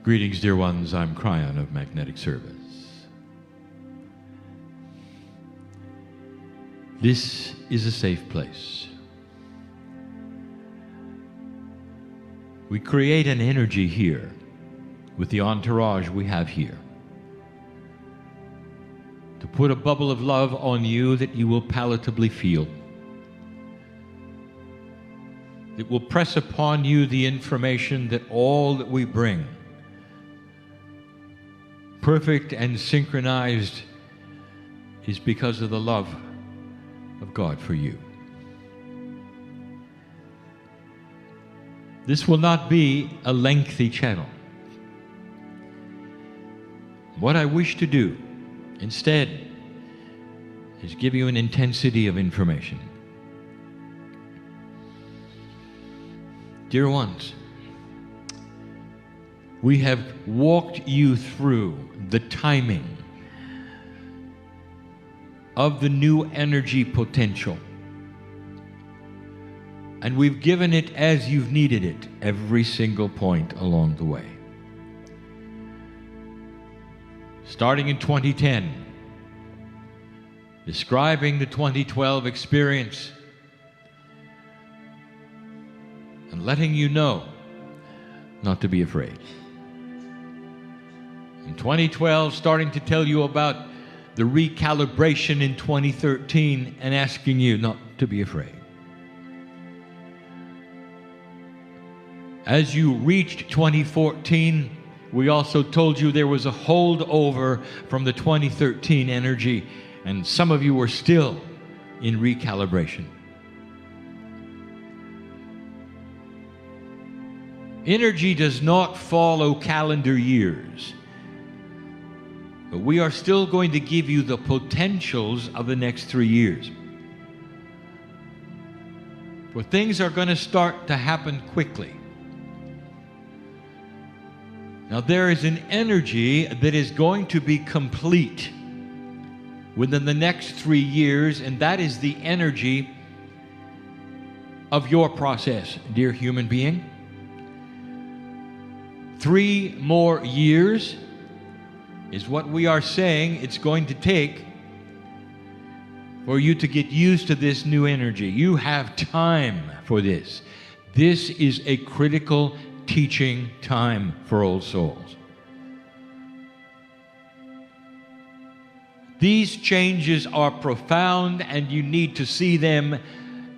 Greetings, dear ones. I'm Kryon of Magnetic Service. This is a safe place. We create an energy here with the entourage we have here to put a bubble of love on you that you will palatably feel. It will press upon you the information that all that we bring, perfect and synchronized, is because of the love of God for you. This will not be a lengthy channel. What I wish to do instead is give you an intensity of information. Dear ones, we have walked you through the timing of the new energy potential. And we've given it as you've needed it every single point along the way. Starting in 2010, describing the 2012 experience, and letting you know not to be afraid. In 2012, starting to tell you about the recalibration in 2013 and asking you not to be afraid. As you reached 2014, we also told you there was a holdover from the 2013 energy, and some of you were still in recalibration. Energy does not follow calendar years, but we are still going to give you the potentials of the next 3 years. For things are going to start to happen quickly. Now there is an energy that is going to be complete within the next 3 years, and that is the energy of your process, dear human being. 3 more years is what we are saying it's going to take for you to get used to this new energy. You have time for this. This is a critical teaching time for old souls. These changes are profound, and you need to see them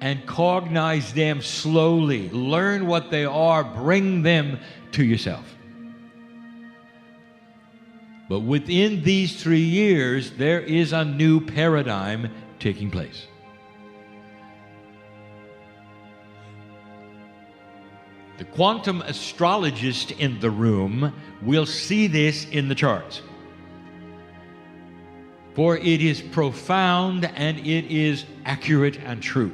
and cognize them slowly. Learn what they are, bring them to yourself. But within these 3 years, there is a new paradigm taking place. The quantum astrologist in the room will see this in the charts. For it is profound and it is accurate and true.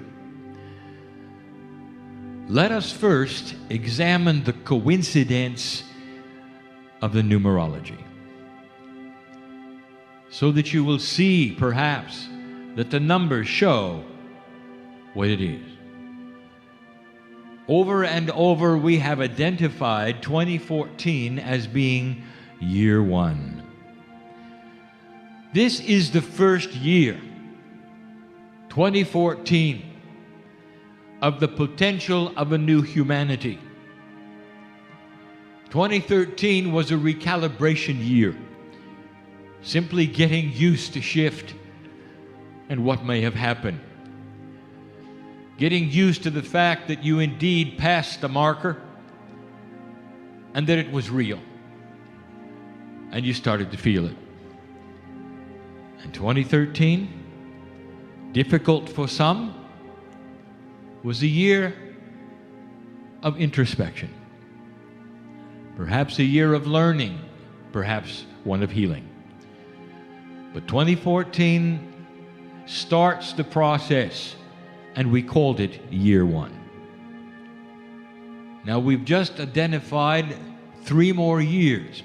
Let us first examine the coincidence of the numerology, so that you will see, perhaps, that the numbers show what it is. Over and over, we have identified 2014 as being year 1. This is the first year, 2014, of the potential of a new humanity. 2013 was a recalibration year, simply getting used to shift and what may have happened. Getting used to the fact that you indeed passed the marker and that it was real. And you started to feel it. And 2013, difficult for some, was a year of introspection. Perhaps a year of learning, perhaps one of healing. But 2014 starts the process, and we called it year 1. Now we've just identified 3 more years.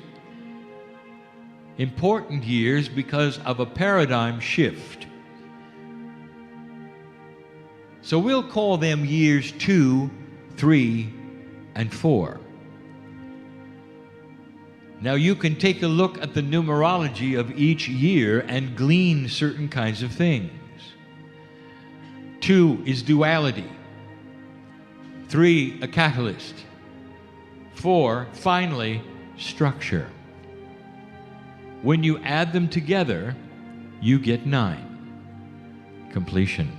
Important years because of a paradigm shift. So we'll call them years 2, 3, and 4. Now you can take a look at the numerology of each year and glean certain kinds of things. 2 is duality. 3, a catalyst. 4, finally, structure. When you add them together, you get 9, completion.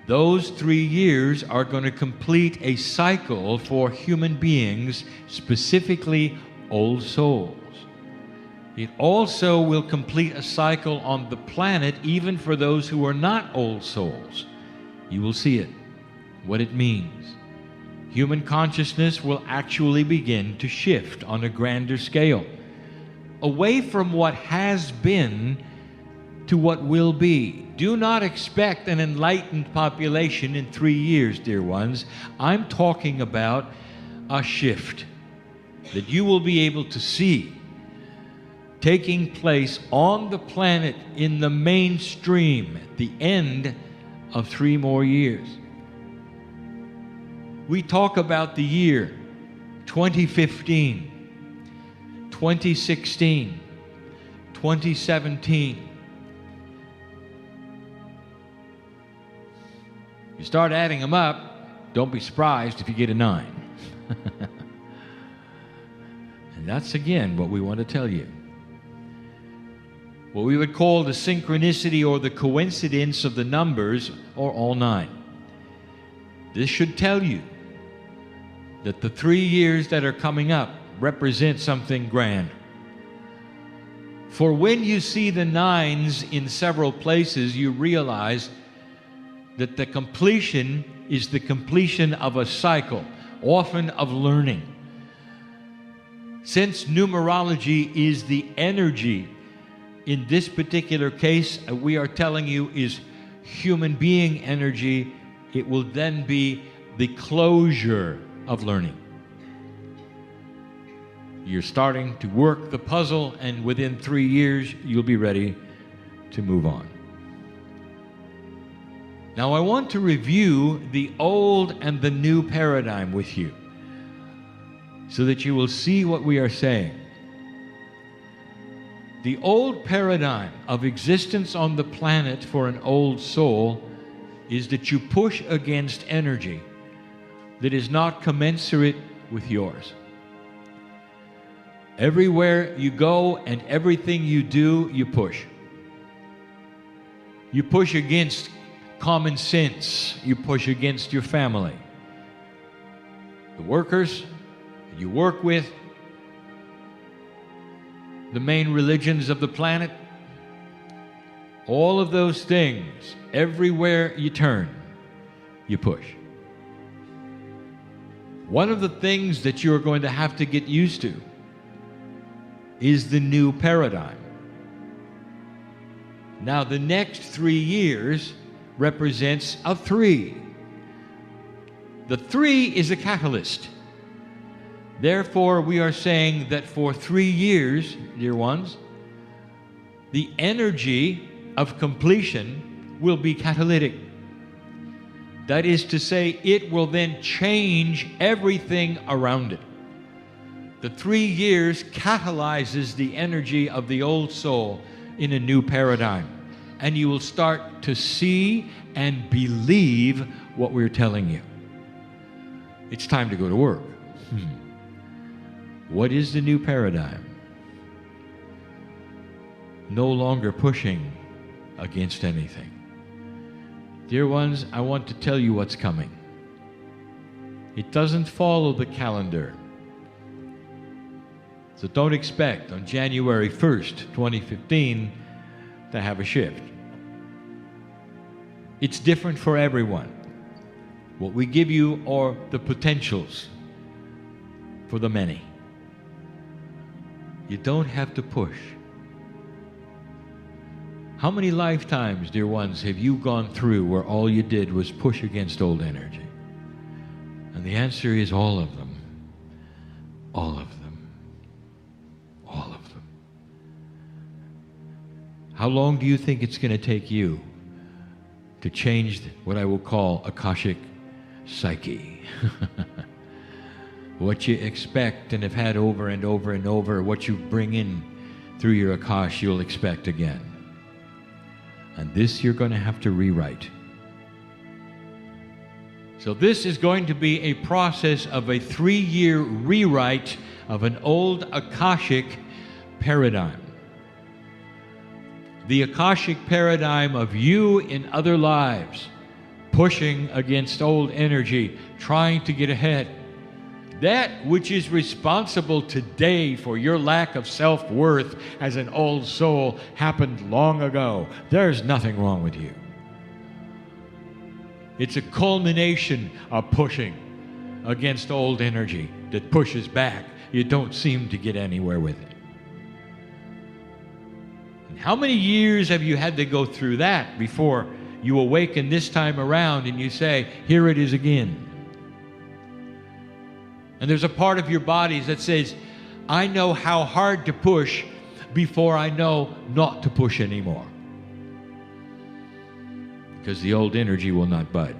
Those 3 years are going to complete a cycle for human beings, specifically old souls. It also will complete a cycle on the planet, even for those who are not old souls. You will see it, what it means. Human consciousness will actually begin to shift on a grander scale, away from what has been to what will be. Do not expect an enlightened population in 3 years, dear ones. I'm talking about a shift that you will be able to see taking place on the planet in the mainstream at the end of 3 more years. We talk about the year 2015, 2016, 2017. You start adding them up, don't be surprised if you get a 9. And that's again what we want to tell you. What we would call the synchronicity or the coincidence of the numbers are all 9. This should tell you that the 3 years that are coming up represent something grand. For when you see the 9s in several places, you realize that the completion is the completion of a cycle, often of learning. Since numerology is the energy, in this particular case, we are telling you is human being energy, it will then be the closure of learning. You're starting to work the puzzle, and within 3 years, you'll be ready to move on. Now, I want to review the old and the new paradigm with you so that you will see what we are saying. The old paradigm of existence on the planet for an old soul is that you push against energy that is not commensurate with yours. Everywhere you go and everything you do, you push. You push against common sense. You push against your family. The workers you work with, the main religions of the planet, all of those things, everywhere you turn, you push. One of the things that you're going to have to get used to is the new paradigm. Now, the next 3 years represents a 3. The 3 is a catalyst. Therefore, we are saying that for 3 years, dear ones, the energy of completion will be catalytic. That is to say, it will then change everything around it. The 3 years catalyzes the energy of the old soul in a new paradigm. And you will start to see and believe what we're telling you. It's time to go to work. What is the new paradigm? No longer pushing against anything. Dear ones, I want to tell you what's coming. It doesn't follow the calendar. So don't expect on January 1st, 2015, to have a shift. It's different for everyone. What we give you are the potentials for the many. You don't have to push. How many lifetimes, dear ones, have you gone through where all you did was push against old energy? And the answer is all of them. All of them. All of them. How long do you think it's going to take you to change what I will call Akashic psyche? What you expect and have had over and over and over, what you bring in through your Akash, you'll expect again. And this you're going to have to rewrite. So this is going to be a process of a 3-year rewrite of an old Akashic paradigm. The Akashic paradigm of you in other lives, pushing against old energy, trying to get ahead. That which is responsible today for your lack of self-worth as an old soul happened long ago. There's nothing wrong with you. It's a culmination of pushing against old energy that pushes back. You don't seem to get anywhere with it. And how many years have you had to go through that before you awaken this time around and you say, here it is again? And there's a part of your bodies that says, I know how hard to push before I know not to push anymore. Because the old energy will not budge.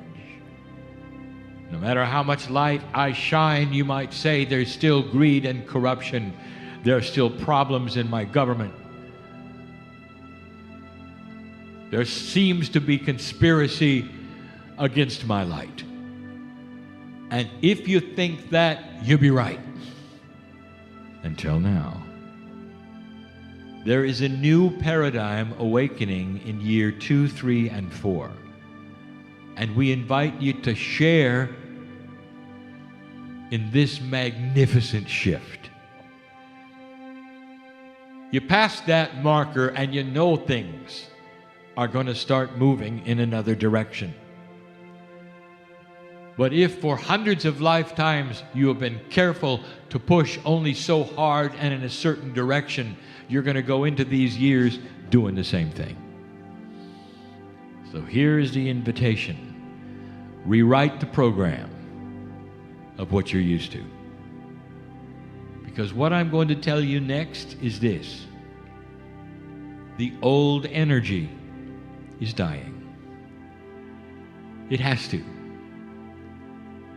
No matter how much light I shine, you might say, there's still greed and corruption. There are still problems in my government. There seems to be conspiracy against my light. And if you think that, you'll be right. Until now. There is a new paradigm awakening in year 2, 3, and 4. And we invite you to share in this magnificent shift. You pass that marker and you know things are going to start moving in another direction. But if for hundreds of lifetimes you have been careful to push only so hard and in a certain direction, you're going to go into these years doing the same thing. So here is the invitation. Rewrite the program of what you're used to. Because what I'm going to tell you next is this. The old energy is dying. It has to.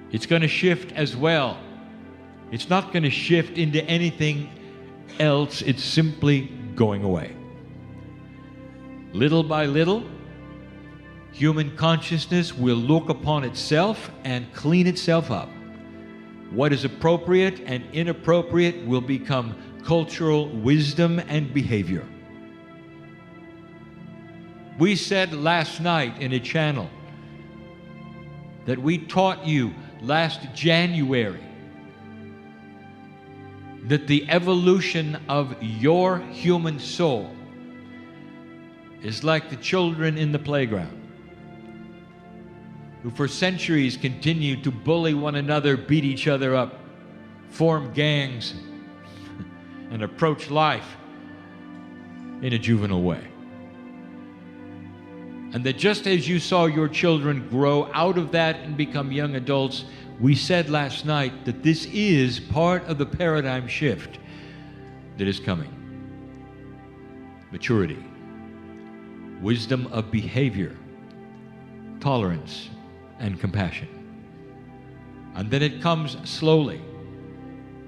It's going to shift as well. It's not going to shift into anything else. It's simply going away. Little by little, human consciousness will look upon itself and clean itself up. What is appropriate and inappropriate will become cultural wisdom and behavior. We said last night in a channel that we taught you last January that the evolution of your human soul is like the children in the playground who for centuries continue to bully one another, beat each other up, form gangs, and approach life in a juvenile way. And that just as you saw your children grow out of that and become young adults, we said last night that this is part of the paradigm shift that is coming. Maturity, wisdom of behavior, tolerance, and compassion. And then it comes slowly.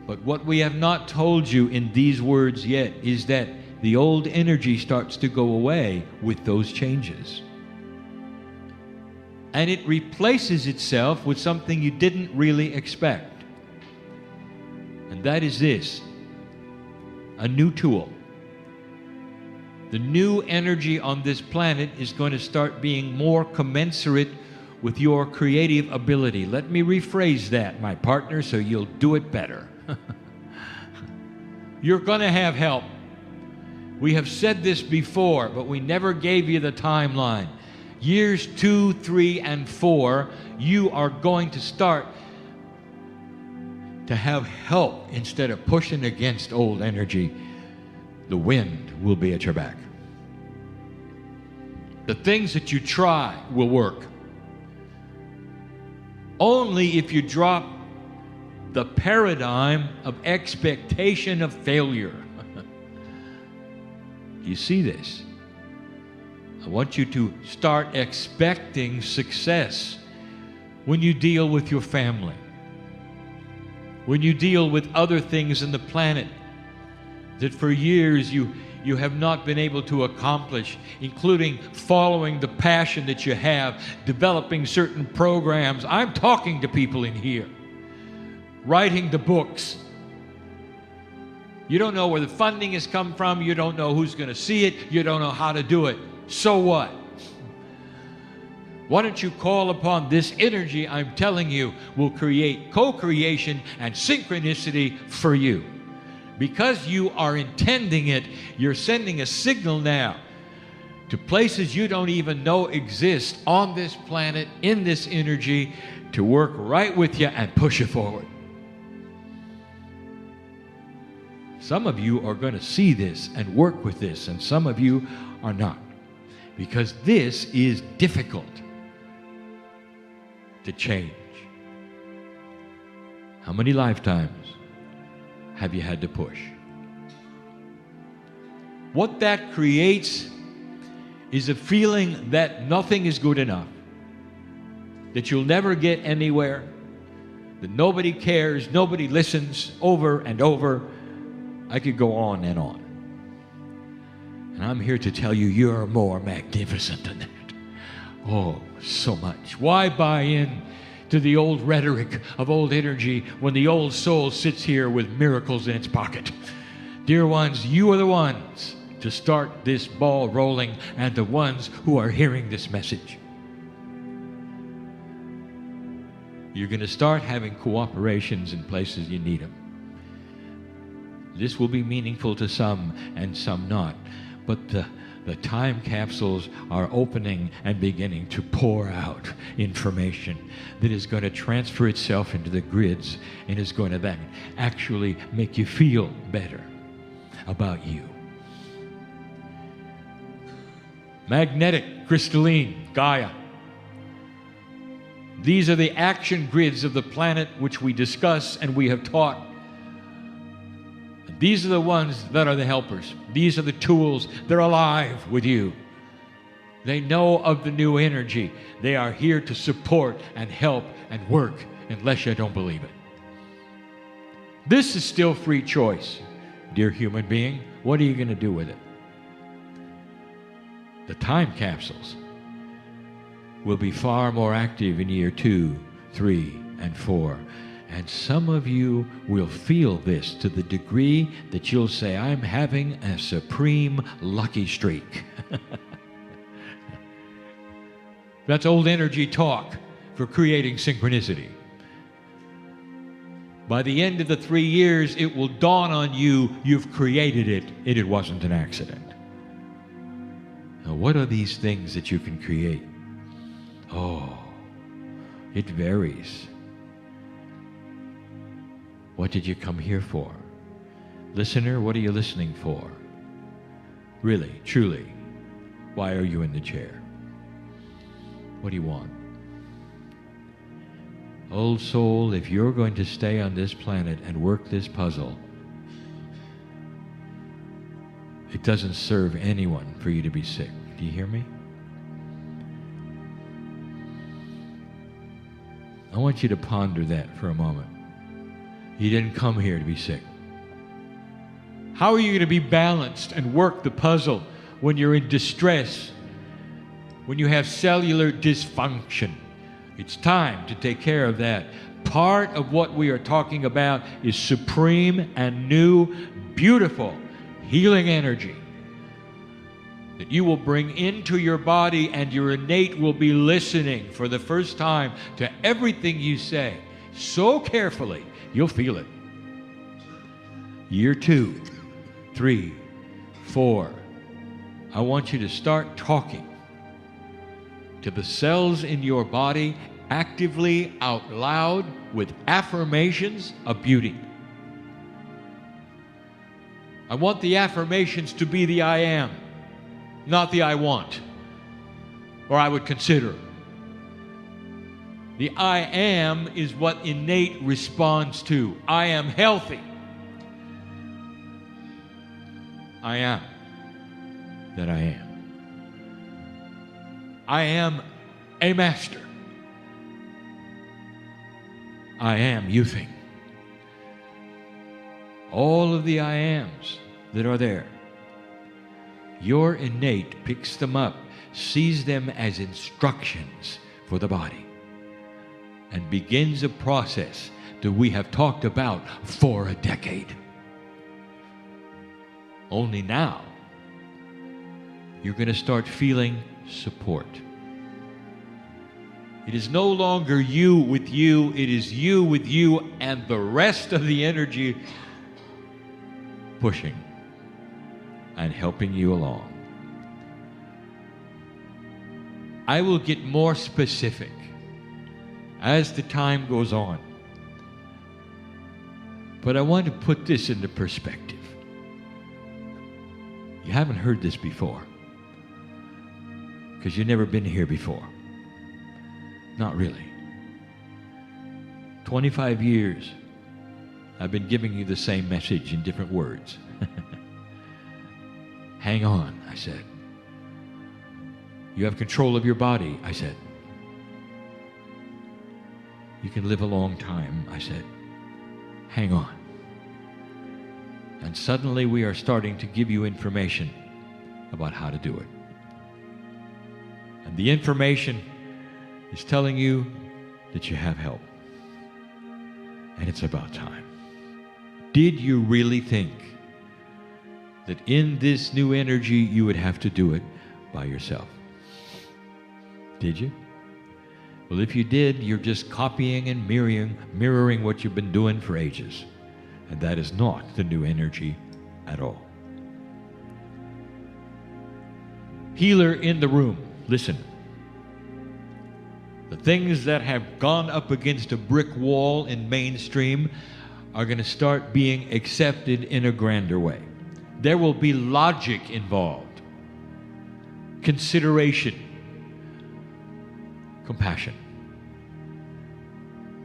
But what we have not told you in these words yet is that the old energy starts to go away with those changes. And it replaces itself with something you didn't really expect. And that is this, a new tool. The new energy on this planet is going to start being more commensurate with your creative ability. Let me rephrase that, my partner, so you'll do it better. You're going to have help. We have said this before, but we never gave you the timeline. Years 2, 3, and 4, you are going to start to have help instead of pushing against old energy. The wind will be at your back. The things that you try will work. Only if you drop the paradigm of expectation of failure. You see this? I want you to start expecting success when you deal with your family, when you deal with other things in the planet that for years you have not been able to accomplish, including following the passion that you have, developing certain programs. I'm talking to people in here, writing the books. You don't know where the funding has come from. You don't know who's going to see it. You don't know how to do it. So what? Why don't you call upon this energy I'm telling you will create co-creation and synchronicity for you? Because you are intending it, you're sending a signal now to places you don't even know exist on this planet, in this energy, to work right with you and push you forward. Some of you are going to see this and work with this, and some of you are not. Because this is difficult to change. How many lifetimes have you had to push? What that creates is a feeling that nothing is good enough, that you'll never get anywhere, that nobody cares, nobody listens, over and over. I could go on and on. And I'm here to tell you, you're more magnificent than that. Oh, so much. Why buy in to the old rhetoric of old energy when the old soul sits here with miracles in its pocket? Dear ones, you are the ones to start this ball rolling, and the ones who are hearing this message. You're going to start having cooperations in places you need them. This will be meaningful to some and some not. But the time capsules are opening and beginning to pour out information that is going to transfer itself into the grids and is going to then actually make you feel better about you. Magnetic, crystalline, Gaia. These are the action grids of the planet which we discuss and we have taught. These are the ones that are the helpers. These are the tools. They're alive with you. They know of the new energy. They are here to support and help and work, unless you don't believe it. This is still free choice, dear human being. What are you going to do with it? The time capsules will be far more active in year 2, 3, and 4. And some of you will feel this to the degree that you'll say, I'm having a supreme lucky streak. That's old energy talk for creating synchronicity. By the end of the 3 years, it will dawn on you, you've created it, and it wasn't an accident. Now, what are these things that you can create? Oh, it varies. What did you come here for? Listener, what are you listening for? Really, truly, why are you in the chair? What do you want? Old soul, if you're going to stay on this planet and work this puzzle, it doesn't serve anyone for you to be sick. Do you hear me? I want you to ponder that for a moment. You didn't come here to be sick. How are you going to be balanced and work the puzzle when you're in distress, when you have cellular dysfunction? It's time to take care of that. Part of what we are talking about is supreme and new, beautiful, healing energy that you will bring into your body, and your innate will be listening for the first time to everything you say so carefully. You'll feel it. Year 2, 3, 4. I want you to start talking to the cells in your body actively out loud with affirmations of beauty. I want the affirmations to be the I am, not the I want, or I would consider. The I am is what innate responds to. I am healthy. I am that I am. I am a master. I am youthing. all of the I ams that are there. Your innate picks them up, sees them as instructions for the body, and begins a process that we have talked about for a decade. Only now, you're going to start feeling support. It is no longer you with you, it is you with you and the rest of the energy pushing and helping you along. I will get more specific as the time goes on, but I want to put this into perspective. You haven't heard this before because you've never been here before. Not really. 25 years, I've been giving you the same message in different words. Hang on, I said. You have control of your body, I said. You can live a long time, I said. Hang on. And suddenly we are starting to give you information about how to do it. And the information is telling you that you have help. And it's about time. Did you really think that in this new energy you would have to do it by yourself? Did you? Well, if you did, you're just copying and mirroring what you've been doing for ages. And that is not the new energy at all. Healer in the room, listen. The things that have gone up against a brick wall in mainstream are going to start being accepted in a grander way. There will be logic involved, consideration, compassion.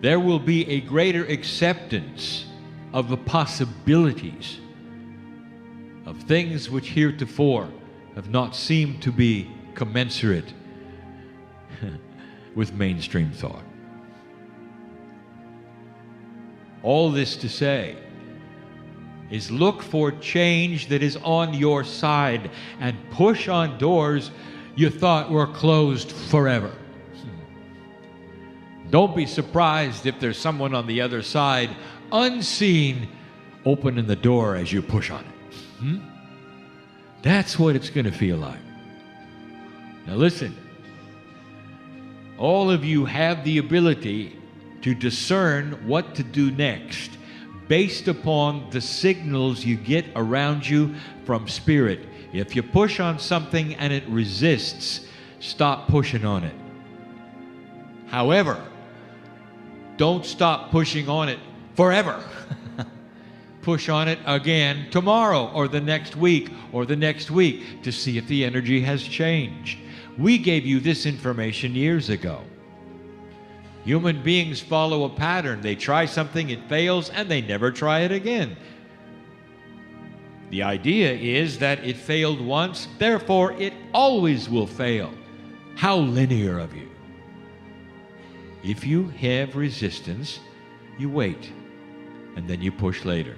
There will be a greater acceptance of the possibilities of things which heretofore have not seemed to be commensurate with mainstream thought. All this to say is look for change that is on your side and push on doors you thought were closed forever. Don't be surprised if there's someone on the other side, unseen, opening the door as you push on it. That's what it's going to feel like. Now listen, all of you have the ability to discern what to do next based upon the signals you get around you from Spirit. If you push on something and it resists, stop pushing on it. However, don't stop pushing on it forever. Push on it again tomorrow or the next week or the next week to see if the energy has changed. We gave you this information years ago. Human beings follow a pattern. They try something, it fails, and they never try it again. The idea is that it failed once, therefore it always will fail. How linear of you. If you have resistance, you wait, and then you push later.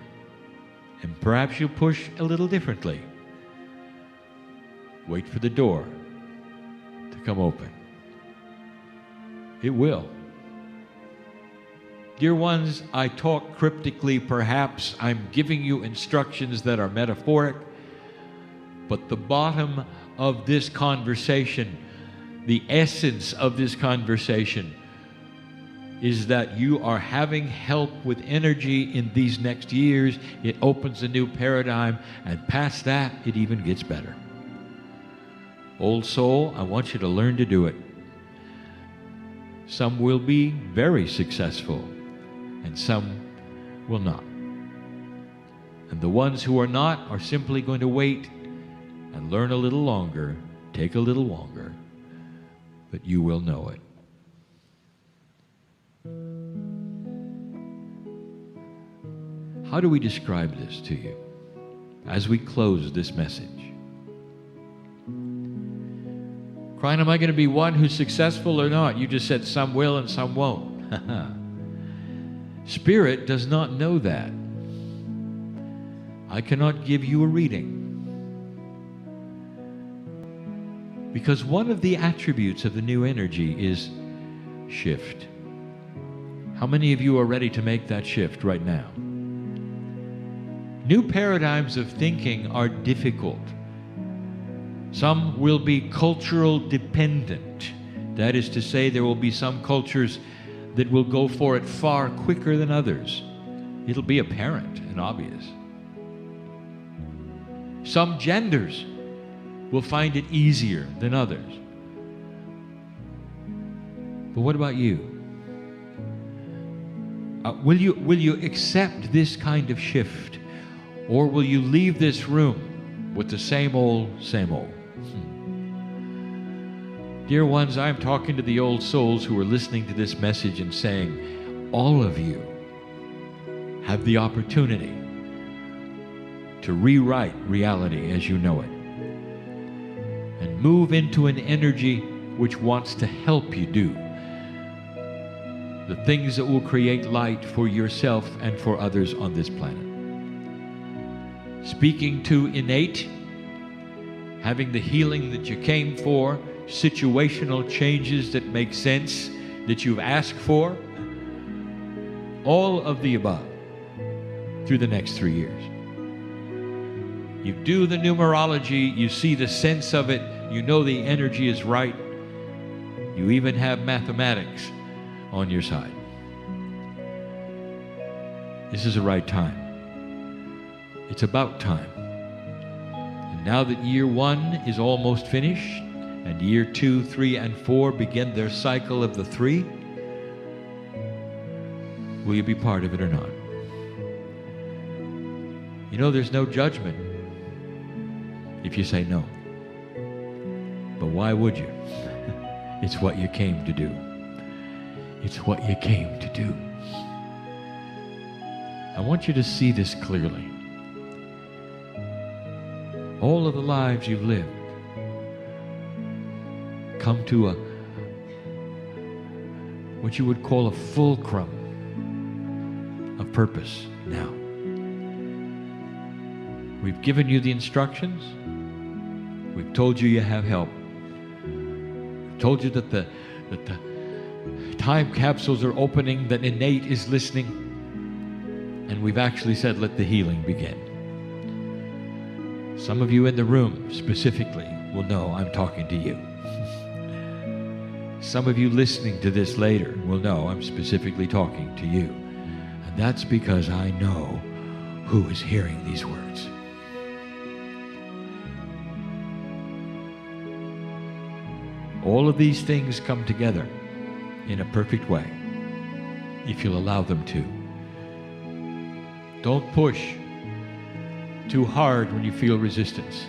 And perhaps you push a little differently. Wait for the door to come open. It will. Dear ones, I talk cryptically, perhaps I'm giving you instructions that are metaphoric, but the bottom of this conversation, the essence of this conversation, is that you are having help with energy in these next years. It opens a new paradigm, and past that, it even gets better. Old soul, I want you to learn to do it. Some will be very successful, and some will not. And the ones who are not are simply going to wait and learn a little longer, take a little longer, but you will know it. How do we describe this to you as we close this message? Kryon, am I going to be one who's successful or not? You just said some will and some won't. Spirit does not know that. I cannot give you a reading. Because one of the attributes of the new energy is shift. How many of you are ready to make that shift right now? New paradigms of thinking are difficult. Some will be cultural dependent. That is to say, there will be some cultures that will go for it far quicker than others. It'll be apparent and obvious. Some genders will find it easier than others. But what about you? Will you accept this kind of shift? Or will you leave this room with the same old, same old? Dear ones, I'm talking to the old souls who are listening to this message and saying, all of you have the opportunity to rewrite reality as you know it and move into an energy which wants to help you do the things that will create light for yourself and for others on this planet. Speaking to innate, having the healing that you came for, situational changes that make sense, that you've asked for, all of the above through the next 3 years. You do the numerology, you see the sense of it, you know the energy is right, you even have mathematics on your side. This is the right time. It's about time. And now that year 1 is almost finished, and year 2, 3, and 4 begin their cycle of the 3, will you be part of it or not? You know, there's no judgment if you say no. But why would you? It's what you came to do. It's what you came to do. I want you to see this clearly. All of the lives you've lived come to what you would call a fulcrum of purpose now. We've given you the instructions. We've told you you have help. We've told you that the time capsules are opening, that innate is listening. And we've actually said, let the healing begin. Some of you in the room specifically will know I'm talking to you. Some of you listening to this later will know I'm specifically talking to you. And that's because I know who is hearing these words. All of these things come together in a perfect way, if you'll allow them to. Don't push too hard when you feel resistance,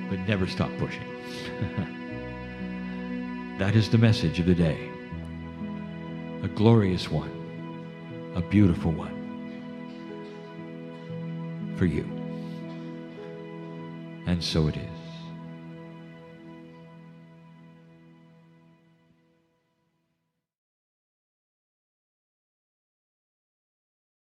but never stop pushing. That is the message of the day. A glorious one, a beautiful one for you. And so it is.